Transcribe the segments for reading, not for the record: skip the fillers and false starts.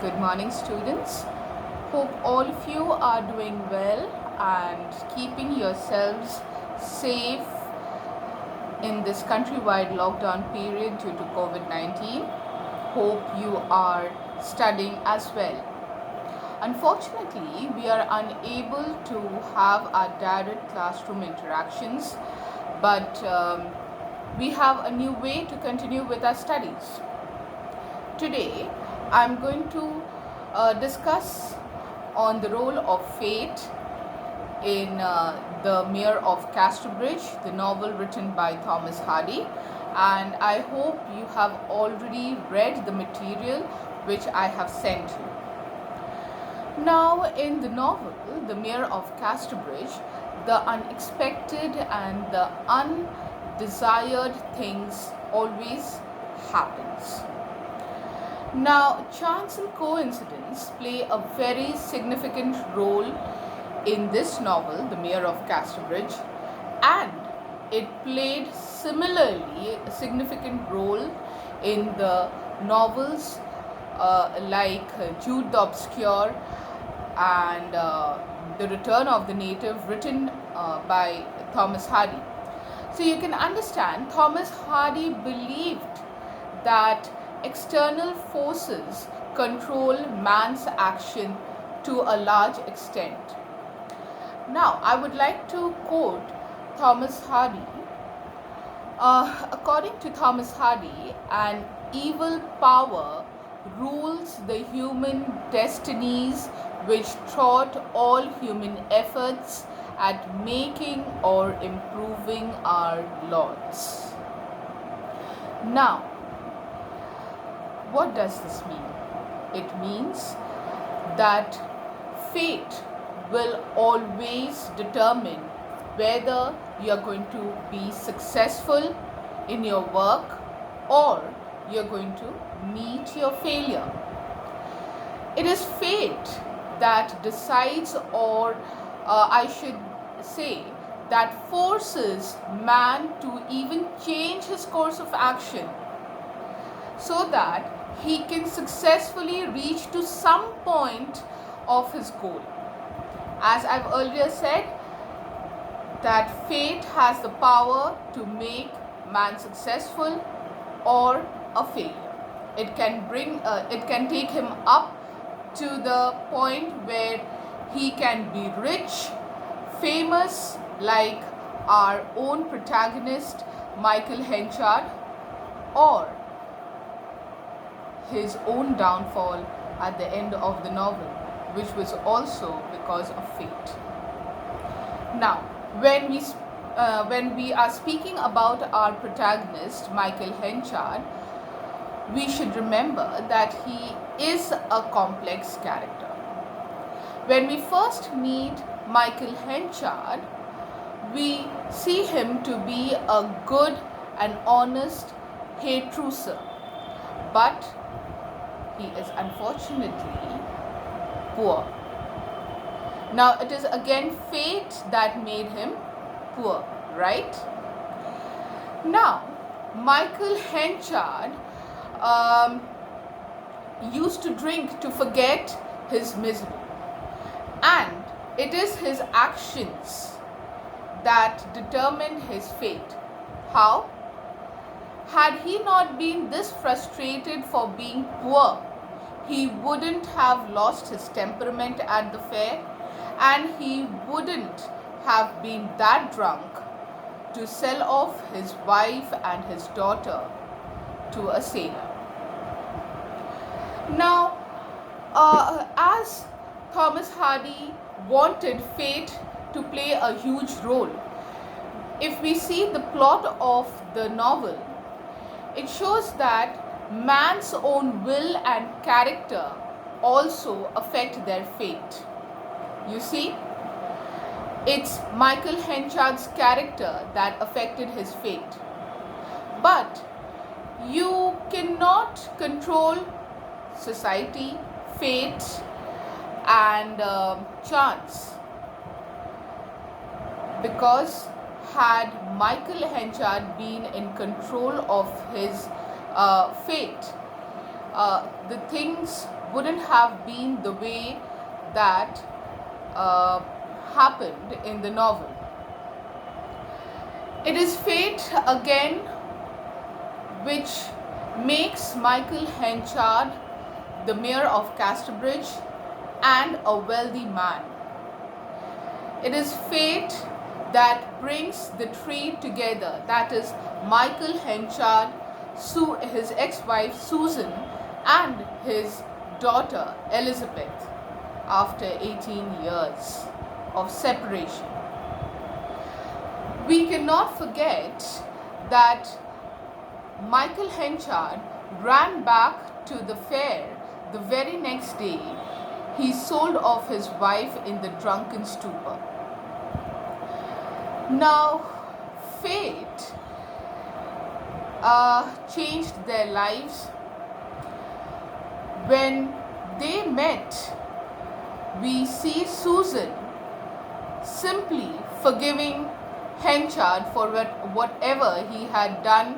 Good morning, students. Hope all of you are doing well and keeping yourselves safe in this countrywide lockdown period due to COVID 19. Hope you are studying as well. Unfortunately, we are unable to have our direct classroom interactions, but we have a new way to continue with our studies. Today, I'm going to discuss on the role of fate in The Mayor of Casterbridge, the novel written by Thomas Hardy. And I hope you have already read the material which I have sent you. Now, in the novel, The Mayor of Casterbridge, the unexpected and the undesired things always happens. Now, chance and coincidence play a very significant role in this novel, The Mayor of Casterbridge, and it played similarly a significant role in the novels like Jude the Obscure and The Return of the Native, written by Thomas Hardy. So you can understand, Thomas Hardy believed that external forces control man's action to a large extent. Now, I would like to quote Thomas Hardy. According to Thomas Hardy, an evil power rules the human destinies which thwart all human efforts at making or improving our laws. Now, what does this mean? It means that fate will always determine whether you are going to be successful in your work or you are going to meet your failure. It is fate that decides, or I should say, that forces man to even change his course of action so that he can successfully reach to some point of his goal. As I've earlier said, that fate has the power to make man successful or a failure. It can take him up to the point where he can be rich, famous, like our own protagonist Michael Henchard, or his own downfall at the end of the novel, which was also because of fate. Now, when we are speaking about our protagonist Michael Henchard, we should remember that he is a complex character. When we first meet Michael Henchard, we see him to be a good and honest hairdresser, but he is unfortunately poor. Now, it is again fate that made him poor, right? Now, Michael Henchard used to drink to forget his misery, and it is his actions that determined his fate. How? Had he not been this frustrated for being poor, he wouldn't have lost his temperament at the fair, and he wouldn't have been that drunk to sell off his wife and his daughter to a sailor. Now, as Thomas Hardy wanted fate to play a huge role, if we see the plot of the novel, it shows that man's own will and character also affect their fate. You see, it's Michael Henchard's character that affected his fate. But you cannot control society, fate, and chance, because had Michael Henchard been in control of his fate, the things wouldn't have been the way that uh, happened in the novel. It is fate again which makes Michael Henchard the mayor of Casterbridge and a wealthy man. It is fate that brings the three together, that is Michael Henchard, his ex-wife Susan, and his daughter Elizabeth, after 18 years of separation. We cannot forget that Michael Henchard ran back to the fair the very next day. He sold off his wife in the drunken stupor. Now, fate changed their lives. When they met, we see Susan simply forgiving Henchard for whatever he had done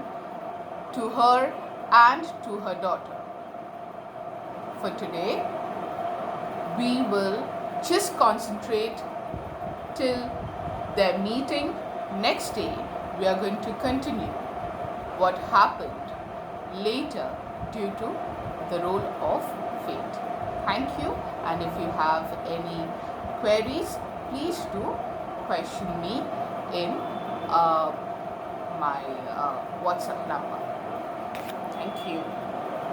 to her and to her daughter. For today, we will just concentrate till their meeting. Next day, we are going to continue what happened later due to the role of fate. Thank you, and if you have any queries, please do question me in my WhatsApp number. Thank you.